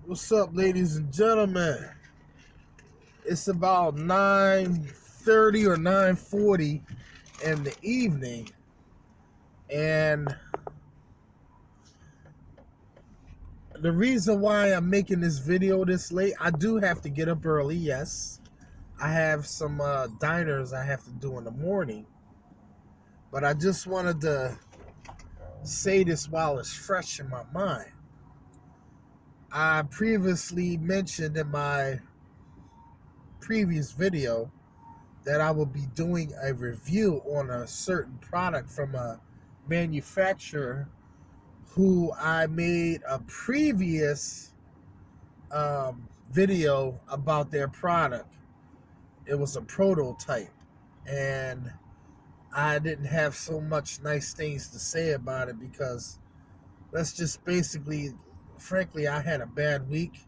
What's up, ladies and gentlemen? It's about 9:30 or 9:40 in the evening, and the reason why I'm making this video this late, I do have to get up early. Yes, I have some diners I have to do in the morning, but I just wanted to say this while it's fresh in my mind. I previously mentioned in my previous video that I will be doing a review on a certain product from a manufacturer who I made a previous video about their product. It was a prototype, and I didn't have so much nice things to say about it because let's just frankly, I had a bad week,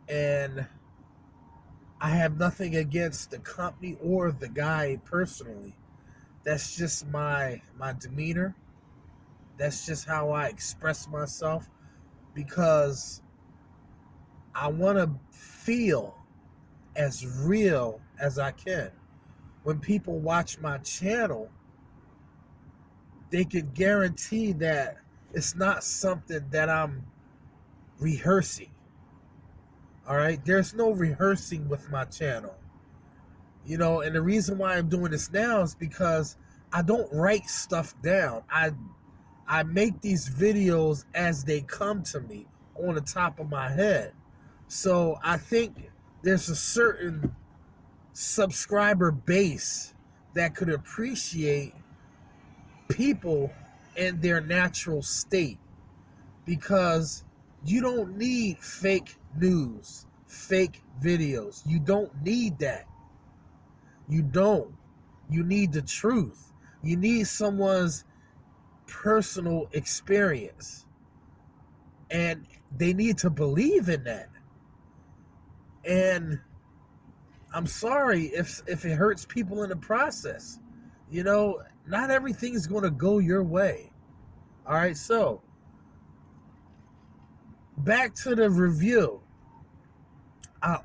and I have nothing against the company or the guy personally. That's just my demeanor. That's just how I express myself because I want to feel as real as I can. When people watch my channel, they can guarantee that it's not something that I'm rehearsing. All right? There's no rehearsing with my channel. You know, and the reason why I'm doing this now is because I don't write stuff down. I make these videos as they come to me on the top of my head. So I think there's a certain subscriber base that could appreciate people in their natural state, because you don't need fake news, fake videos. You don't need that. You don't. You need the truth. You need someone's personal experience, and they need to believe in that. And I'm sorry if it hurts people in the process. You know, not everything's going to go your way. All right, so back to the review. I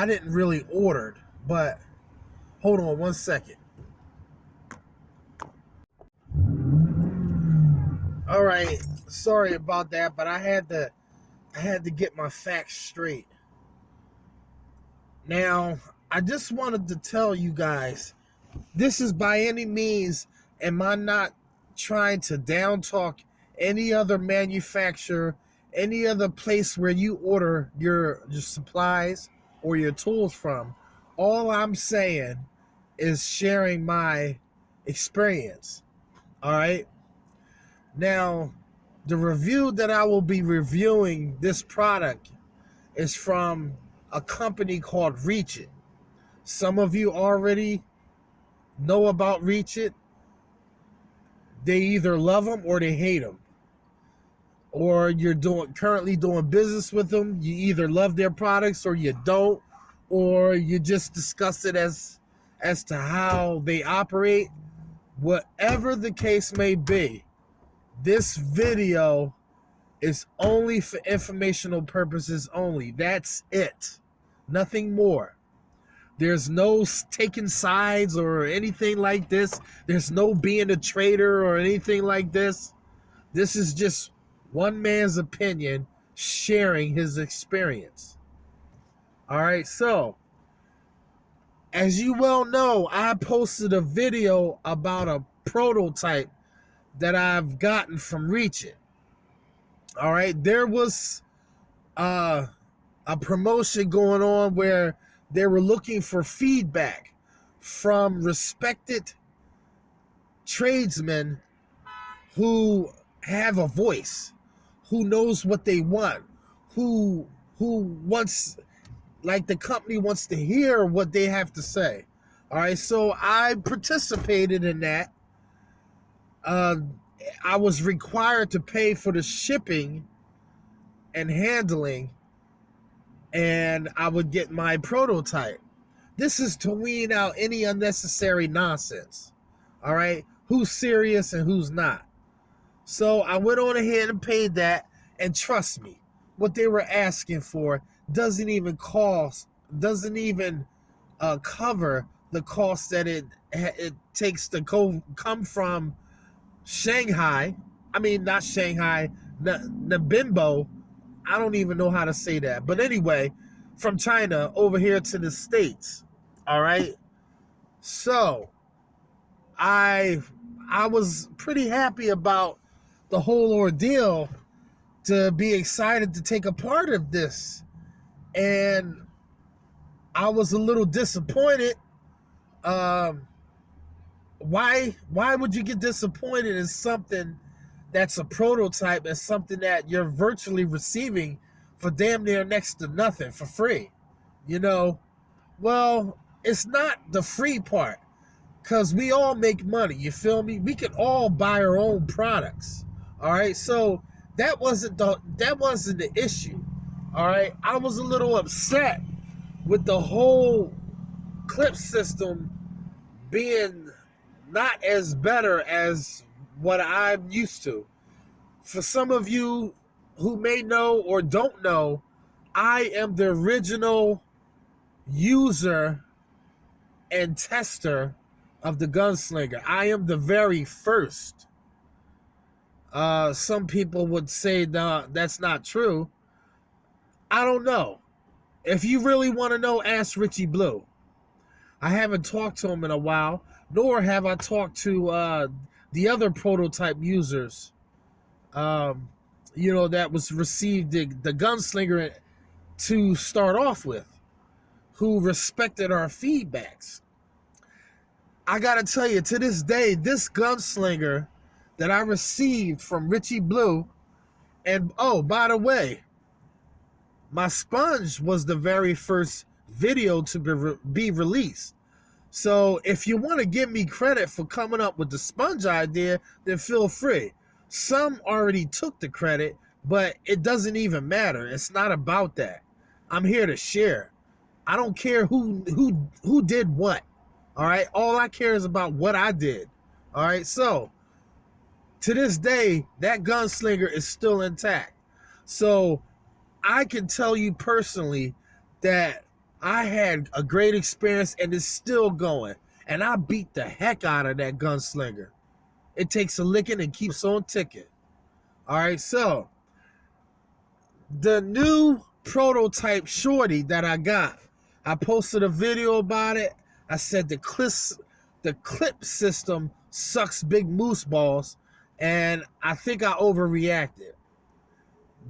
didn't really order, but hold on one second. All right, sorry about that, but I had to get my facts straight. Now, I just wanted to tell you guys, this is by any means, am I not trying to down talk any other manufacturer, any other place where you order your supplies or your tools from. All I'm saying is sharing my experience. All right. Now, the review that I will be reviewing this product is from a company called Reach It. Some of you already know about Reach It. They either love them or they hate them. Or you're currently doing business with them. You either love their products or you don't, or you just discuss it as to how they operate. Whatever the case may be, this video is only for informational purposes only. That's it. Nothing more. There's no taking sides or anything like this. There's no being a traitor or anything like this. This is just one man's opinion sharing his experience. All right, so as you well know, I posted a video about a prototype that I've gotten from Reach It. All right, there was a promotion going on where they were looking for feedback from respected tradesmen who have a voice, who knows what they want, who wants, like, the company wants to hear what they have to say. All right, so I participated in that. I was required to pay for the shipping and handling, and I would get my prototype. This is to wean out any unnecessary nonsense. All right, who's serious and who's not. So I went on ahead and paid that, and trust me, what they were asking for doesn't even cover the cost that it takes to come from Shanghai. I mean, not Shanghai, Nabimbo. I don't even know how to say that. But anyway, from China over here to the States. All right. So I was pretty happy about the whole ordeal, to be excited to take a part of this. And I was a little disappointed. Why would you get disappointed in something that's a prototype and something that you're virtually receiving for damn near next to nothing, for free? You know, well, it's not the free part, because we all make money, you feel me? We can all buy our own products. All right, so that wasn't the issue. All right, I was a little upset with the whole clip system being not as better as what I'm used to. For some of you who may know or don't know, I am the original user and tester of the Gunslinger. I am the very first. Some people would say, no, that's not true. I don't know. If you really want to know, ask Richie Blue. I haven't talked to him in a while, nor have I talked to the other prototype users, that was received the Gunslinger to start off with, who respected our feedbacks. I gotta tell you, to this day, this Gunslinger that I received from Richie Blue, and oh, by the way, my sponge was the very first video to be released. So if you want to give me credit for coming up with the sponge idea, then feel free. Some already took the credit, but it doesn't even matter. It's not about that. I'm here to share. I don't care who did what. All right? All I care is about what I did. All right? So to this day, that Gunslinger is still intact. So I can tell you personally that I had a great experience, and it's still going. And I beat the heck out of that Gunslinger. It takes a licking and keeps on ticking. All right, so the new prototype shorty that I got, I posted a video about it. I said the clip system sucks big moose balls, and I think I overreacted.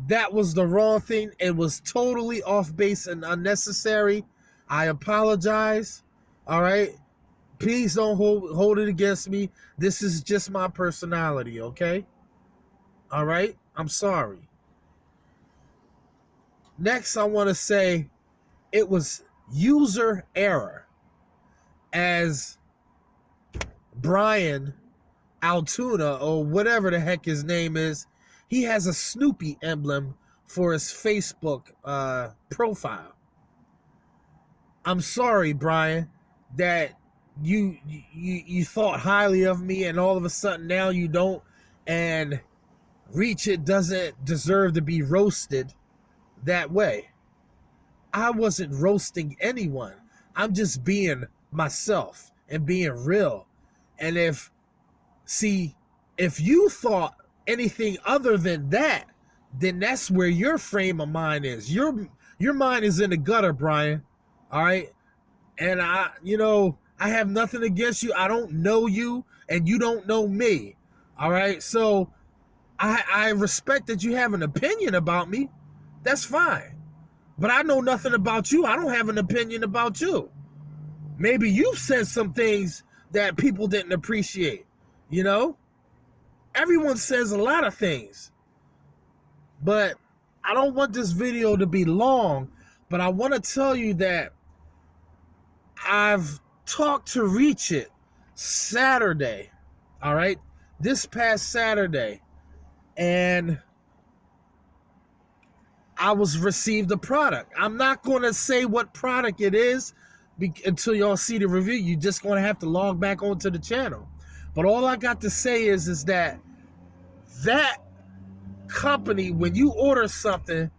That was the wrong thing. It was totally off base and unnecessary. I apologize. All right. Please don't hold it against me. This is just my personality, okay? All right. I'm sorry. Next, I want to say it was user error, as Brian Altuna, or whatever the heck his name is, he has a Snoopy emblem for his Facebook profile. I'm sorry, Brian, that you thought highly of me, and all of a sudden now you don't, and Reach It doesn't deserve to be roasted that way. I wasn't roasting anyone. I'm just being myself and being real. And if you thought anything other than that, then that's where your frame of mind is. Your mind is in the gutter, Brian. All right? And I have nothing against you. I don't know you, and you don't know me. All right? So I respect that you have an opinion about me. That's fine. But I know nothing about you. I don't have an opinion about you. Maybe you've said some things that people didn't appreciate. Everyone says a lot of things. But I don't want this video to be long, but I want to tell you that I've talked to Reach It Saturday, all right? This past Saturday. And I was received a product. I'm not going to say what product it is until y'all see the review. You're just going to have to log back onto the channel. But all I got to say is that that company, when you order something,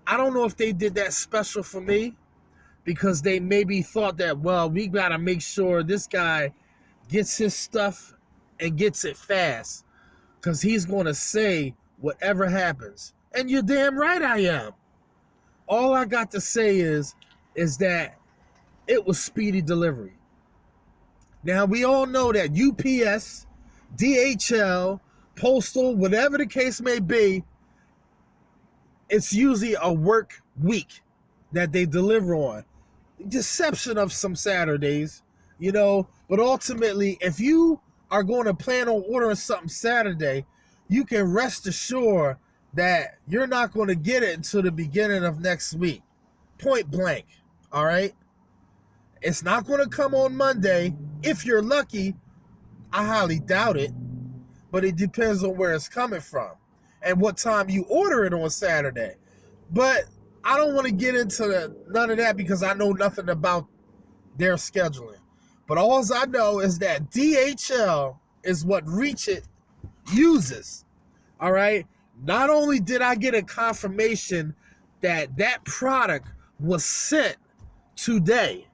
I don't know if they did that special for me because they maybe thought that, well, we got to make sure this guy gets his stuff and gets it fast because he's going to say whatever happens. And you're damn right I am. All I got to say is that it was speedy delivery. Now, we all know that UPS, DHL, Postal, whatever the case may be, it's usually a work week that they deliver on. Exception of some Saturdays, but ultimately, if you are going to plan on ordering something Saturday, you can rest assured that you're not going to get it until the beginning of next week. Point blank, all right? It's not going to come on Monday. If you're lucky, I highly doubt it, but it depends on where it's coming from and what time you order it on Saturday. But I don't want to get into none of that because I know nothing about their scheduling. But all I know is that DHL is what Reach It uses, all right? Not only did I get a confirmation that that product was sent today,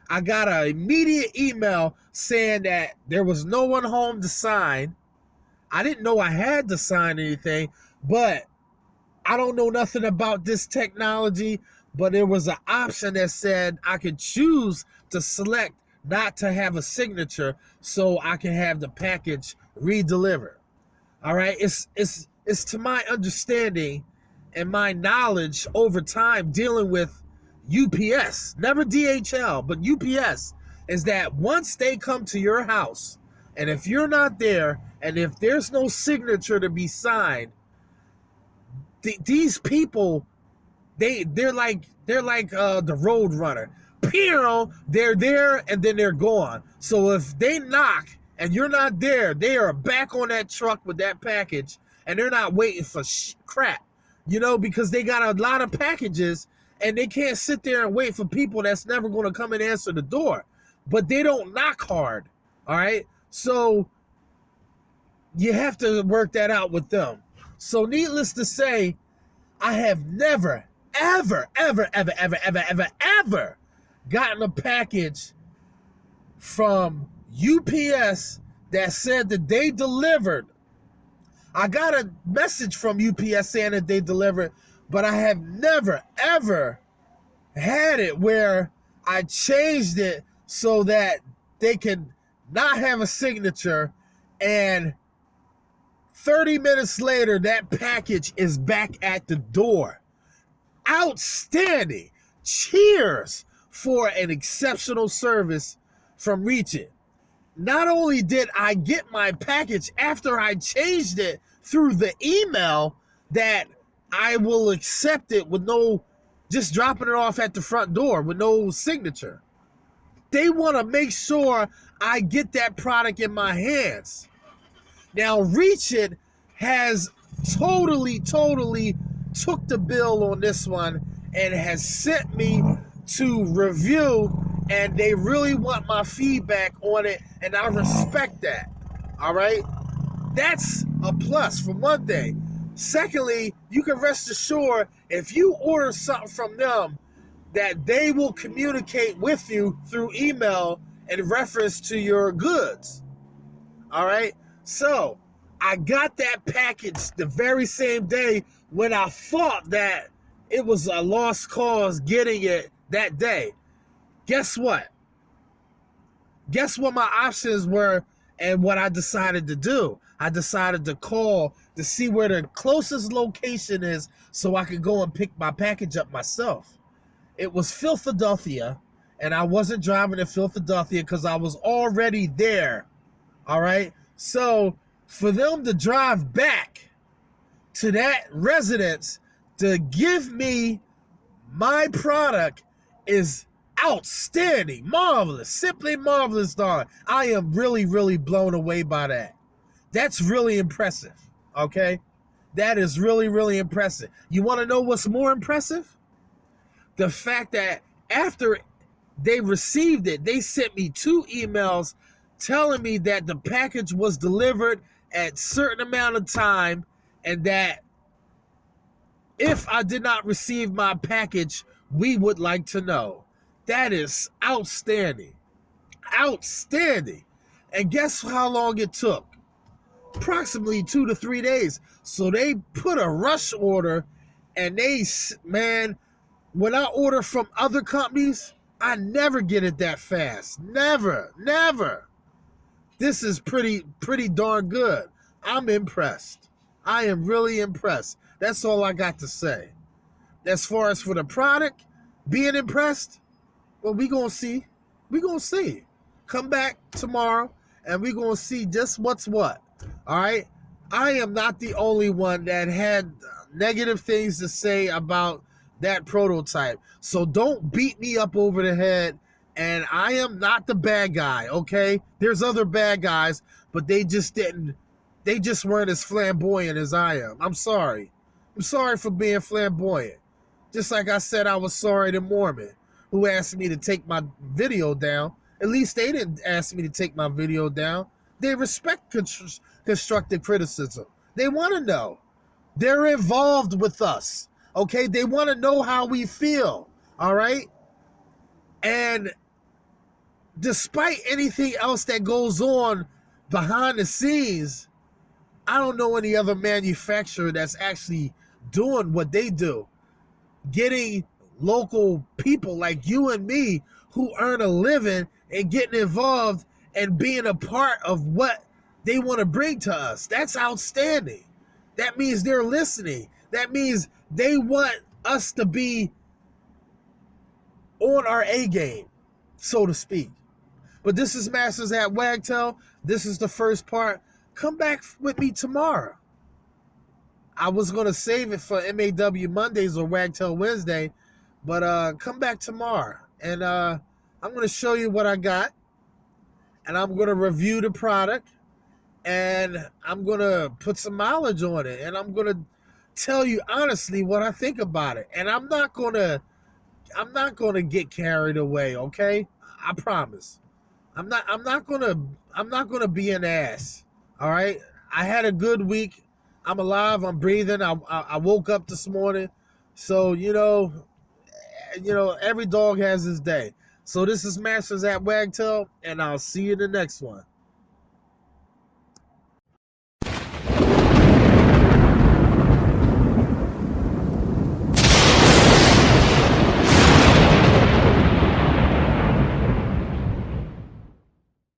I got an immediate email saying that there was no one home to sign. I didn't know I had to sign anything, but I don't know nothing about this technology, but there was an option that said I could choose to select not to have a signature so I can have the package re-delivered. All right, it's to my understanding and my knowledge over time dealing with UPS, never DHL, but UPS, is that once they come to your house, and if you're not there, and if there's no signature to be signed, these people, they're like the road runner. They're there and then they're gone. So if they knock and you're not there, they are back on that truck with that package, and they're not waiting for crap, because they got a lot of packages, and they can't sit there and wait for people that's never going to come and answer the door. But they don't knock hard, all right? So you have to work that out with them. So needless to say, I have never, ever gotten a package from UPS that said that they delivered. I got a message from UPS saying that they delivered, but I have never, ever had it where I changed it so that they can not have a signature, and 30 minutes later, that package is back at the door. Outstanding. Cheers for an exceptional service from Reach It. Not only did I get my package after I changed it through the email that I will accept it with no, just dropping it off at the front door with no signature. They want to make sure I get that product in my hands. Now, Reach It has totally took the bill on this one and has sent me to review, and they really want my feedback on it, and I respect that. All right? That's a plus for one thing. Secondly, you can rest assured if you order something from them that they will communicate with you through email in reference to your goods. All right? So, I got that package the very same day when I thought that it was a lost cause getting it that day. Guess what? Guess what my options were and what I decided to do? I decided to call to see where the closest location is so I could go and pick my package up myself. It was Philadelphia, and I wasn't driving to Philadelphia because I was already there. All right? So for them to drive back to that residence to give me my product is outstanding, marvelous, simply marvelous, darling. I am really blown away by that. That's really impressive, okay? That is really impressive. You want to know what's more impressive? The fact that after they received it, they sent me 2 emails telling me that the package was delivered at certain amount of time, and that if I did not receive my package, we would like to know. That is outstanding. Outstanding. And guess how long it took? Approximately 2 to 3 days. So they put a rush order, and man, when I order from other companies, I never get it that fast. Never, never. This is pretty darn good. I'm impressed. I am really impressed. That's all I got to say. As far as for the product, being impressed, well, we gonna see. We gonna see. Come back tomorrow, and we gonna see just what's what. All right? I am not the only one that had negative things to say about that prototype. So don't beat me up over the head. And I am not the bad guy, okay? There's other bad guys, but they just weren't as flamboyant as I am. I'm sorry. I'm sorry for being flamboyant. Just like I said, I was sorry to Mormon, who asked me to take my video down. At least they didn't ask me to take my video down. They respect constructive criticism. They want to know. They're involved with us, okay? They want to know how we feel, all right? And despite anything else that goes on behind the scenes, I don't know any other manufacturer that's actually doing what they do. Getting local people like you and me who earn a living and getting involved and being a part of what they want to bring to us. That's outstanding. That means they're listening. That means they want us to be on our A game, so to speak. But this is Masters at Wagtail. This is the first part. Come back with me tomorrow. I was going to save it for M.A.W. Mondays or Wagtail Wednesday, but come back tomorrow. And I'm going to show you what I got. And I'm going to review the product. And I'm going to put some mileage on it. And I'm going to tell you honestly what I think about it. And I'm not going to get carried away, okay? I promise. I'm not gonna be an ass. All right. I had a good week. I'm alive. I'm breathing. I woke up this morning. So every dog has his day. So this is Masters at Wagtail, and I'll see you in the next one.